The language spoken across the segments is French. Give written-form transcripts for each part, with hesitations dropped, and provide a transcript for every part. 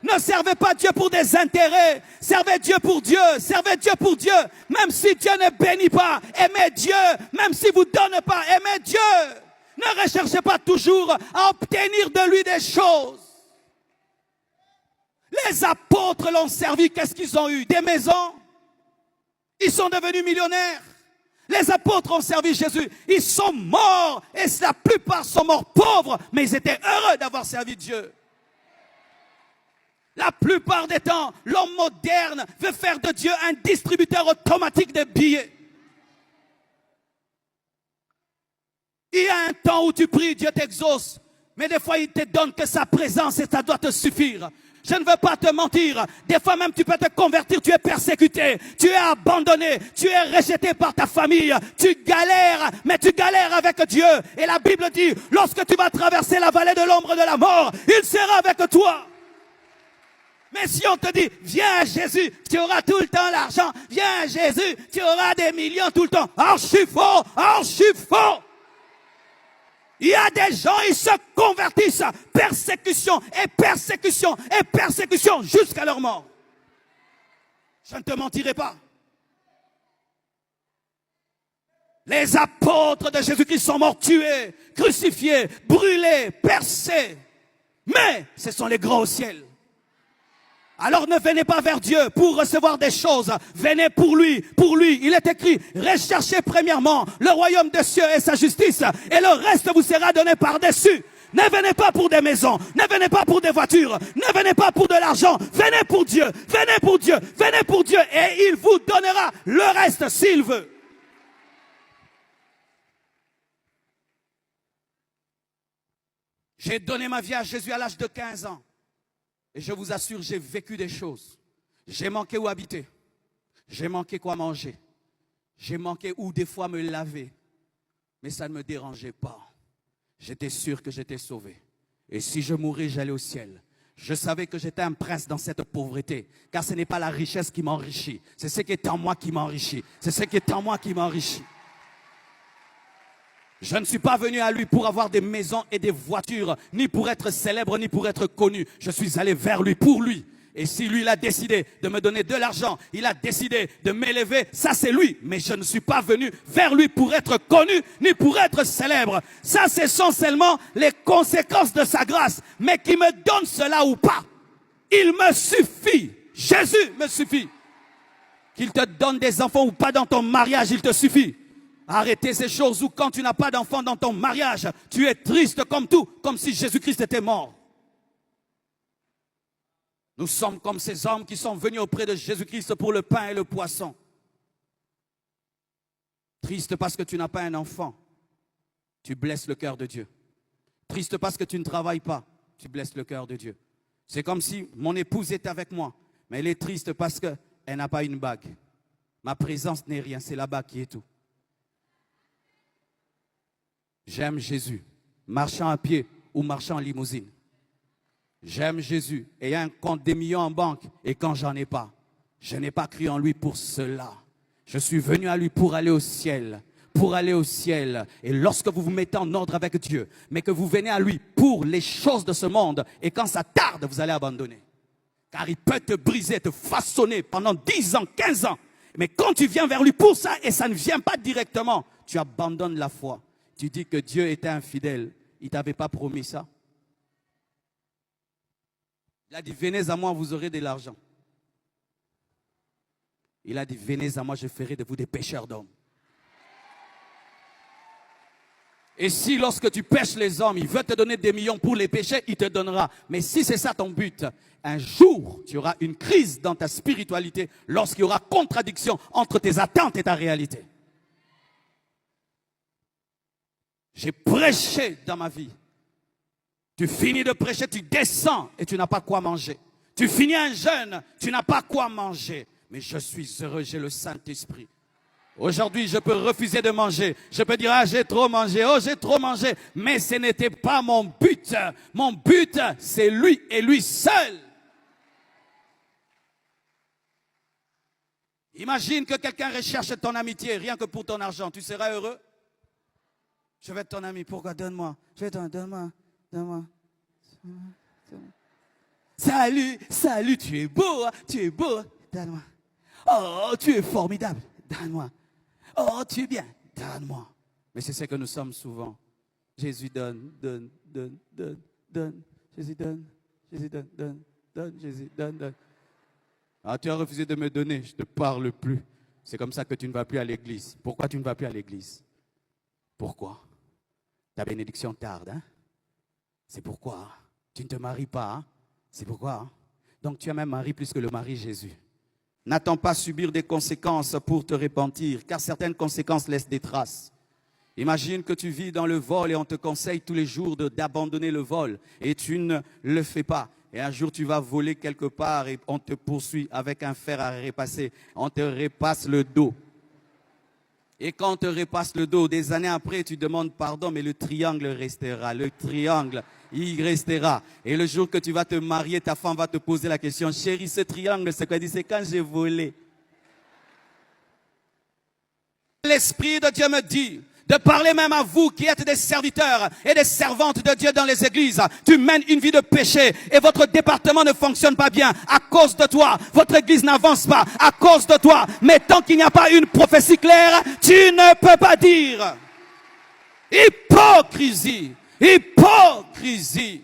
Ne servez pas Dieu pour des intérêts. Servez Dieu pour Dieu. Servez Dieu pour Dieu. Même si Dieu ne bénit pas, aimez Dieu. Même s'il ne vous donne pas, aimez Dieu. Ne recherchez pas toujours à obtenir de lui des choses. Les apôtres l'ont servi. Qu'est-ce qu'ils ont eu? Des maisons. Ils sont devenus millionnaires. Les apôtres ont servi Jésus. Ils sont morts. Et la plupart sont morts pauvres. Mais ils étaient heureux d'avoir servi Dieu. La plupart des temps, l'homme moderne veut faire de Dieu un distributeur automatique de billets. Il y a un temps où tu pries, Dieu t'exauce. Mais des fois, il te donne que sa présence et ça doit te suffire. Je ne veux pas te mentir. Des fois même, tu peux te convertir, tu es persécuté, tu es abandonné, tu es rejeté par ta famille. Tu galères, mais tu galères avec Dieu. Et la Bible dit, lorsque tu vas traverser la vallée de l'ombre de la mort, il sera avec toi. Mais si on te dit, viens à Jésus, tu auras tout le temps l'argent. Viens à Jésus, tu auras des millions tout le temps. Archi faux, archi faux. Il y a des gens, ils se convertissent. Persécution et persécution et persécution jusqu'à leur mort. Je ne te mentirai pas. Les apôtres de Jésus-Christ sont morts tués, crucifiés, brûlés, percés. Mais ce sont les grands au ciel. Alors ne venez pas vers Dieu pour recevoir des choses. Venez pour lui. Pour lui, il est écrit, recherchez premièrement le royaume des cieux et sa justice. Et le reste vous sera donné par-dessus. Ne venez pas pour des maisons. Ne venez pas pour des voitures. Ne venez pas pour de l'argent. Venez pour Dieu. Venez pour Dieu. Venez pour Dieu. Et il vous donnera le reste s'il veut. J'ai donné ma vie à Jésus à l'âge de 15 ans. Et je vous assure, j'ai vécu des choses. J'ai manqué où habiter. J'ai manqué quoi manger. J'ai manqué où des fois me laver. Mais ça ne me dérangeait pas. J'étais sûr que j'étais sauvé. Et si je mourais, j'allais au ciel. Je savais que j'étais un prince dans cette pauvreté. Car ce n'est pas la richesse qui m'enrichit. C'est ce qui est en moi qui m'enrichit. C'est ce qui est en moi qui m'enrichit. Je ne suis pas venu à lui pour avoir des maisons et des voitures, ni pour être célèbre, ni pour être connu. Je suis allé vers lui pour lui. Et si lui, il a décidé de me donner de l'argent, il a décidé de m'élever, ça c'est lui. Mais je ne suis pas venu vers lui pour être connu, ni pour être célèbre. Ça, ce sont seulement les conséquences de sa grâce. Mais qui me donne cela ou pas, il me suffit. Jésus me suffit. Qu'il te donne des enfants ou pas dans ton mariage, il te suffit. Arrêtez ces choses où quand tu n'as pas d'enfant dans ton mariage, tu es triste comme tout, comme si Jésus-Christ était mort. Nous sommes comme ces hommes qui sont venus auprès de Jésus-Christ pour le pain et le poisson. Triste parce que tu n'as pas un enfant, tu blesses le cœur de Dieu. Triste parce que tu ne travailles pas, tu blesses le cœur de Dieu. C'est comme si mon épouse est avec moi, mais elle est triste parce qu'elle n'a pas une bague. Ma présence n'est rien, c'est la bague qui est tout. J'aime Jésus, marchant à pied ou marchant en limousine. J'aime Jésus, ayant un compte des millions en banque et quand j'en ai pas, je n'ai pas cru en lui pour cela. Je suis venu à lui pour aller au ciel, pour aller au ciel. Et lorsque vous vous mettez en ordre avec Dieu, mais que vous venez à lui pour les choses de ce monde et quand ça tarde, vous allez abandonner. Car il peut te briser, te façonner pendant 10 ans, 15 ans. Mais quand tu viens vers lui pour ça et ça ne vient pas directement, tu abandonnes la foi. Tu dis que Dieu était infidèle. Il ne t'avait pas promis ça. Il a dit, venez à moi, vous aurez de l'argent. Il a dit, venez à moi, je ferai de vous des pêcheurs d'hommes. Et si lorsque tu pêches les hommes, il veut te donner des millions pour les pêcher, il te donnera. Mais si c'est ça ton but, un jour, tu auras une crise dans ta spiritualité lorsqu'il y aura contradiction entre tes attentes et ta réalité. J'ai prêché dans ma vie. Tu finis de prêcher, tu descends et tu n'as pas quoi manger. Tu finis un jeûne, tu n'as pas quoi manger. Mais je suis heureux, j'ai le Saint-Esprit. Aujourd'hui, je peux refuser de manger. Je peux dire, ah, j'ai trop mangé, oh, j'ai trop mangé. Mais ce n'était pas mon but. Mon but, c'est lui et lui seul. Imagine que quelqu'un recherche ton amitié, rien que pour ton argent. Tu seras heureux? Je vais être ton ami. Pourquoi? Donne-moi. Je vais te donne-moi. Donne-moi. Salut, salut, tu es beau, hein, tu es beau. Donne-moi. Oh, tu es formidable. Donne-moi. Oh, tu es bien. Donne-moi. Mais c'est ce que nous sommes souvent. Jésus donne, donne, donne, donne, donne. Jésus donne, Jésus donne, donne, donne, Jésus donne, donne. Ah, tu as refusé de me donner, je ne te parle plus. C'est comme ça que tu ne vas plus à l'église. Pourquoi tu ne vas plus à l'église? Pourquoi? Ta bénédiction tarde, hein? C'est pourquoi? Tu ne te maries pas, hein? C'est pourquoi? Donc tu aimes un mari plus que le mari Jésus. N'attends pas subir des conséquences pour te repentir, car certaines conséquences laissent des traces. Imagine que tu vis dans le vol et on te conseille tous les jours d'abandonner le vol et tu ne le fais pas. Et un jour tu vas voler quelque part et on te poursuit avec un fer à repasser. On te repasse le dos. Et quand on te repasse le dos, des années après, tu demandes pardon, mais le triangle restera. Le triangle, il restera. Et le jour que tu vas te marier, ta femme va te poser la question, chérie, ce triangle, c'est quoi? Elle dit, c'est quand j'ai volé. L'Esprit de Dieu me dit de parler même à vous qui êtes des serviteurs et des servantes de Dieu dans les églises. Tu mènes une vie de péché et votre département ne fonctionne pas bien à cause de toi. Votre église n'avance pas à cause de toi. Mais tant qu'il n'y a pas une prophétie claire, tu ne peux pas dire. Hypocrisie, hypocrisie.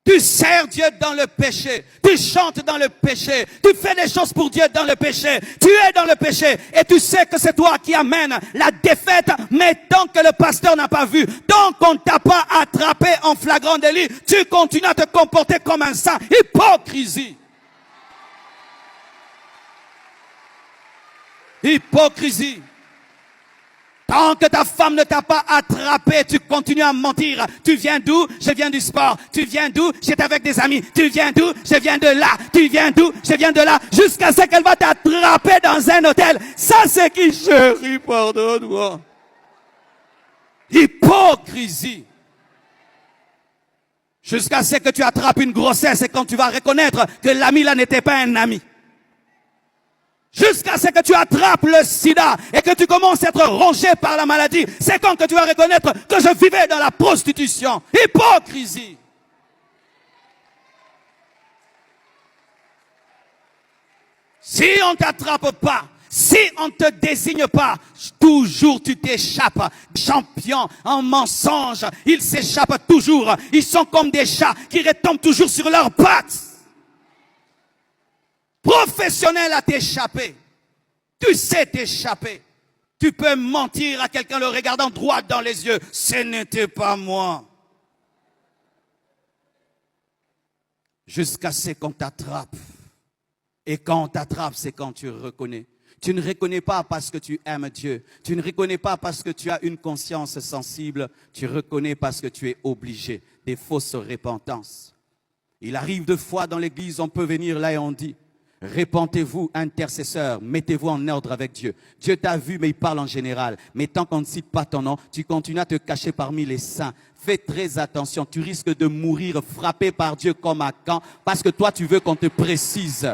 Tu sers Dieu dans le péché, tu chantes dans le péché, tu fais des choses pour Dieu dans le péché, tu es dans le péché et tu sais que c'est toi qui amènes la défaite, mais tant que le pasteur n'a pas vu, tant qu'on ne t'a pas attrapé en flagrant délit, tu continues à te comporter comme un saint. Hypocrisie. Hypocrisie. Tant que ta femme ne t'a pas attrapé, tu continues à mentir. Tu viens d'où? Je viens du sport. Tu viens d'où? J'étais avec des amis. Tu viens d'où? Je viens de là. Tu viens d'où? Je viens de là. Jusqu'à ce qu'elle va t'attraper dans un hôtel. Ça, c'est qui, chérie, pardonne-moi. Hypocrisie. Jusqu'à ce que tu attrapes une grossesse et quand tu vas reconnaître que l'ami là n'était pas un ami. Jusqu'à ce que tu attrapes le sida et que tu commences à être rongé par la maladie. C'est quand que tu vas reconnaître que je vivais dans la prostitution. Hypocrisie. Si on ne t'attrape pas, si on ne te désigne pas, toujours tu t'échappes. Champions en mensonge, ils s'échappent toujours. Ils sont comme des chats qui retombent toujours sur leurs pattes. Professionnel à t'échapper. Tu sais t'échapper. Tu peux mentir à quelqu'un le regardant droit dans les yeux. Ce n'était pas moi. Jusqu'à ce qu'on t'attrape. Et quand on t'attrape, c'est quand tu reconnais. Tu ne reconnais pas parce que tu aimes Dieu. Tu ne reconnais pas parce que tu as une conscience sensible. Tu reconnais parce que tu es obligé. Des fausses repentances. Il arrive deux fois dans l'église, on peut venir là et on dit, répentez-vous, intercesseurs, mettez-vous en ordre avec Dieu. Dieu t'a vu, mais il parle en général. Mais tant qu'on ne cite pas ton nom, tu continues à te cacher parmi les saints. Fais très attention, tu risques de mourir frappé par Dieu comme à Caen, parce que toi tu veux qu'on te précise.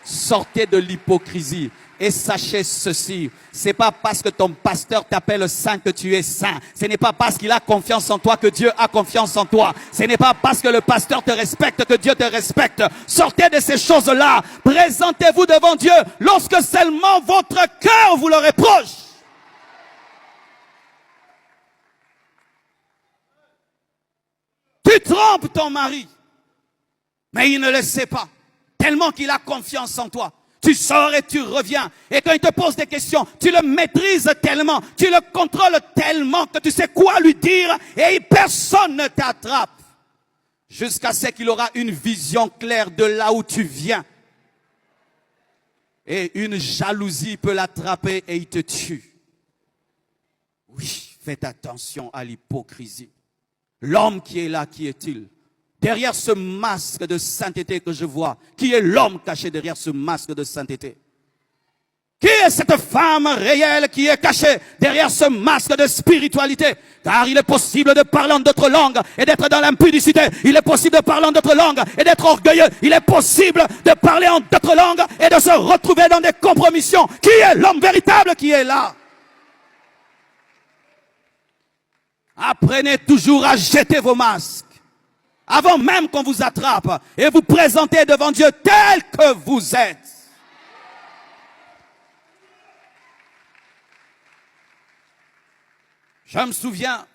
Sortez de l'hypocrisie. Et sachez ceci, c'est pas parce que ton pasteur t'appelle saint que tu es saint. Ce n'est pas parce qu'il a confiance en toi que Dieu a confiance en toi. Ce n'est pas parce que le pasteur te respecte que Dieu te respecte. Sortez de ces choses-là. Présentez-vous devant Dieu lorsque seulement votre cœur vous le reproche. Tu trompes ton mari, mais il ne le sait pas, tellement qu'il a confiance en toi. Tu sors et tu reviens. Et quand il te pose des questions, tu le maîtrises tellement, tu le contrôles tellement que tu sais quoi lui dire et personne ne t'attrape. Jusqu'à ce qu'il aura une vision claire de là où tu viens. Et une jalousie peut l'attraper et il te tue. Oui, faites attention à l'hypocrisie. L'homme qui est là, qui est-il? Derrière ce masque de sainteté que je vois, qui est l'homme caché derrière ce masque de sainteté? Qui est cette femme réelle qui est cachée derrière ce masque de spiritualité? Car il est possible de parler en d'autres langues et d'être dans l'impudicité. Il est possible de parler en d'autres langues et d'être orgueilleux. Il est possible de parler en d'autres langues et de se retrouver dans des compromissions. Qui est l'homme véritable qui est là? Apprenez toujours à jeter vos masques. Avant même qu'on vous attrape et vous présentez devant Dieu tel que vous êtes. Je me souviens,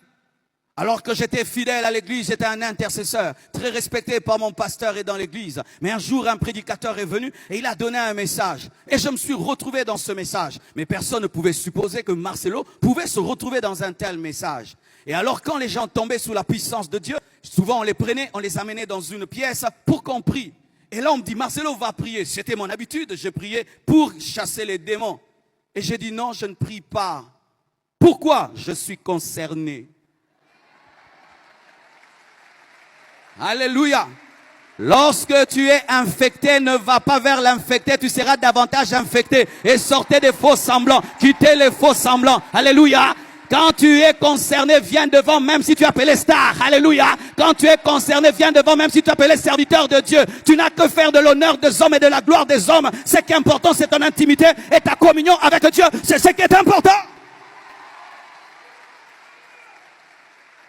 alors que j'étais fidèle à l'église, j'étais un intercesseur, très respecté par mon pasteur et dans l'église. Mais un jour, un prédicateur est venu et il a donné un message. Et je me suis retrouvé dans ce message. Mais personne ne pouvait supposer que Marcelo pouvait se retrouver dans un tel message. Et alors, quand les gens tombaient sous la puissance de Dieu, souvent on les prenait, on les amenait dans une pièce pour qu'on prie. Et là, on me dit, Marcelo va prier. C'était mon habitude, je priais pour chasser les démons. Et j'ai dit, non, je ne prie pas. Pourquoi? Je suis concerné. Alléluia. Lorsque tu es infecté, ne va pas vers l'infecté, tu seras davantage infecté. Et sortez des faux semblants, quittez les faux semblants. Alléluia. Quand tu es concerné, viens devant même si tu es appelé star. Alléluia. Quand tu es concerné, viens devant même si tu es appelé serviteur de Dieu. Tu n'as que faire de l'honneur des hommes et de la gloire des hommes. Ce qui est important, c'est ton intimité et ta communion avec Dieu. C'est ce qui est important.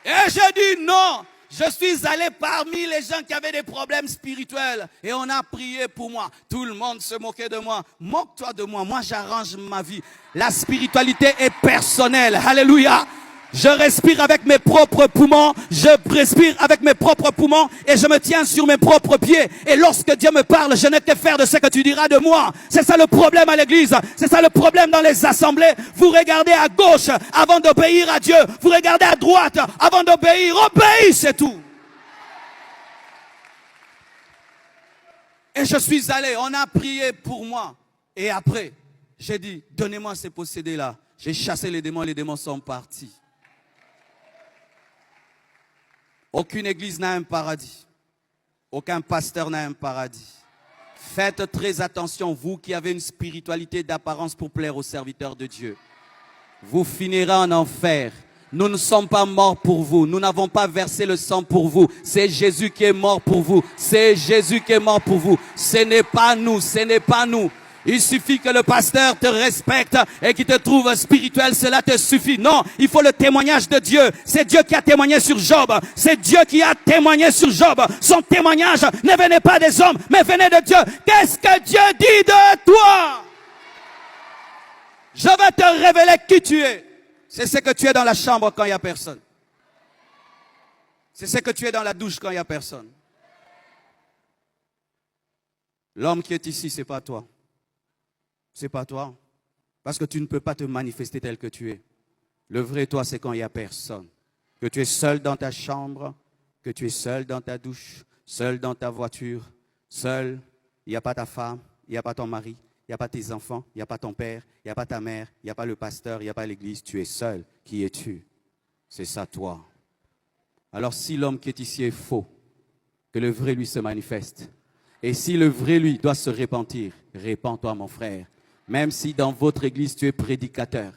Et je dis non. Je suis allé parmi les gens qui avaient des problèmes spirituels et on a prié pour moi. Tout le monde se moquait de moi. Moque-toi de moi. Moi, j'arrange ma vie. La spiritualité est personnelle. Alléluia. Je respire avec mes propres poumons. Je respire avec mes propres poumons et je me tiens sur mes propres pieds. Et lorsque Dieu me parle, je n'ai que faire de ce que tu diras de moi. C'est ça le problème à l'église. C'est ça le problème dans les assemblées. Vous regardez à gauche avant d'obéir à Dieu. Vous regardez à droite avant d'obéir. Obéis, c'est tout. Et je suis allé, on a prié pour moi. Et après, j'ai dit, donnez-moi ces possédés-là. J'ai chassé les démons sont partis. Aucune église n'a un paradis. Aucun pasteur n'a un paradis. Faites très attention, vous qui avez une spiritualité d'apparence pour plaire aux serviteurs de Dieu. Vous finirez en enfer. Nous ne sommes pas morts pour vous. Nous n'avons pas versé le sang pour vous. C'est Jésus qui est mort pour vous. C'est Jésus qui est mort pour vous. Ce n'est pas nous. Ce n'est pas nous. Il suffit que le pasteur te respecte et qu'il te trouve spirituel, cela te suffit. Non, il faut le témoignage de Dieu. C'est Dieu qui a témoigné sur Job. C'est Dieu qui a témoigné sur Job. Son témoignage ne venait pas des hommes, mais venait de Dieu. Qu'est-ce que Dieu dit de toi? Je vais te révéler qui tu es. C'est ce que tu es dans la chambre quand il n'y a personne. C'est ce que tu es dans la douche quand il n'y a personne. L'homme qui est ici, ce n'est pas toi. C'est pas toi. Parce que tu ne peux pas te manifester tel que tu es. Le vrai toi, c'est quand il n'y a personne. Que tu es seul dans ta chambre, que tu es seul dans ta douche, seul dans ta voiture, seul. Il n'y a pas ta femme, il n'y a pas ton mari, il n'y a pas tes enfants, il n'y a pas ton père, il n'y a pas ta mère, il n'y a pas le pasteur, il n'y a pas l'église. Tu es seul. Qui es-tu? C'est ça toi. Alors si l'homme qui est ici est faux, que le vrai lui se manifeste. Et si le vrai lui doit se repentir, répands-toi mon frère. Même si dans votre église tu es prédicateur.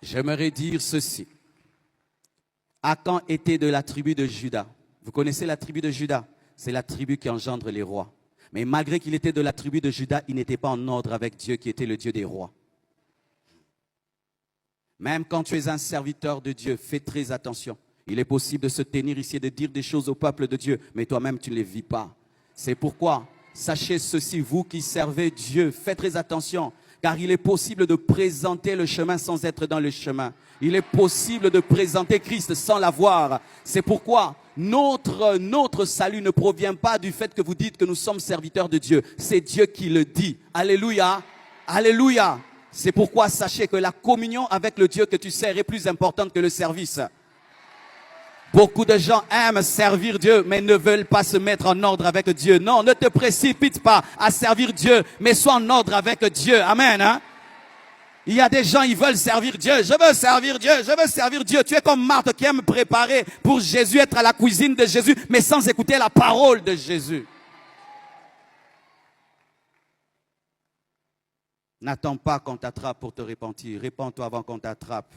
J'aimerais dire ceci. Akan était de la tribu de Juda. Vous connaissez la tribu de Juda? C'est la tribu qui engendre les rois. Mais malgré qu'il était de la tribu de Juda, il n'était pas en ordre avec Dieu qui était le Dieu des rois. Même quand tu es un serviteur de Dieu, fais très attention. Il est possible de se tenir ici et de dire des choses au peuple de Dieu, mais toi-même tu ne les vis pas. C'est pourquoi, sachez ceci, vous qui servez Dieu, faites très attention, car il est possible de présenter le chemin sans être dans le chemin. Il est possible de présenter Christ sans l'avoir. C'est pourquoi notre salut ne provient pas du fait que vous dites que nous sommes serviteurs de Dieu. C'est Dieu qui le dit. Alléluia. Alléluia. C'est pourquoi sachez que la communion avec le Dieu que tu sers est plus importante que le service. Beaucoup de gens aiment servir Dieu, mais ne veulent pas se mettre en ordre avec Dieu. Non, ne te précipite pas à servir Dieu, mais sois en ordre avec Dieu. Amen. Hein? Il y a des gens, ils veulent servir Dieu. Je veux servir Dieu, je veux servir Dieu. Tu es comme Marthe qui aime préparer pour Jésus, être à la cuisine de Jésus, mais sans écouter la parole de Jésus. N'attends pas qu'on t'attrape pour te repentir. Répands-toi avant qu'on t'attrape.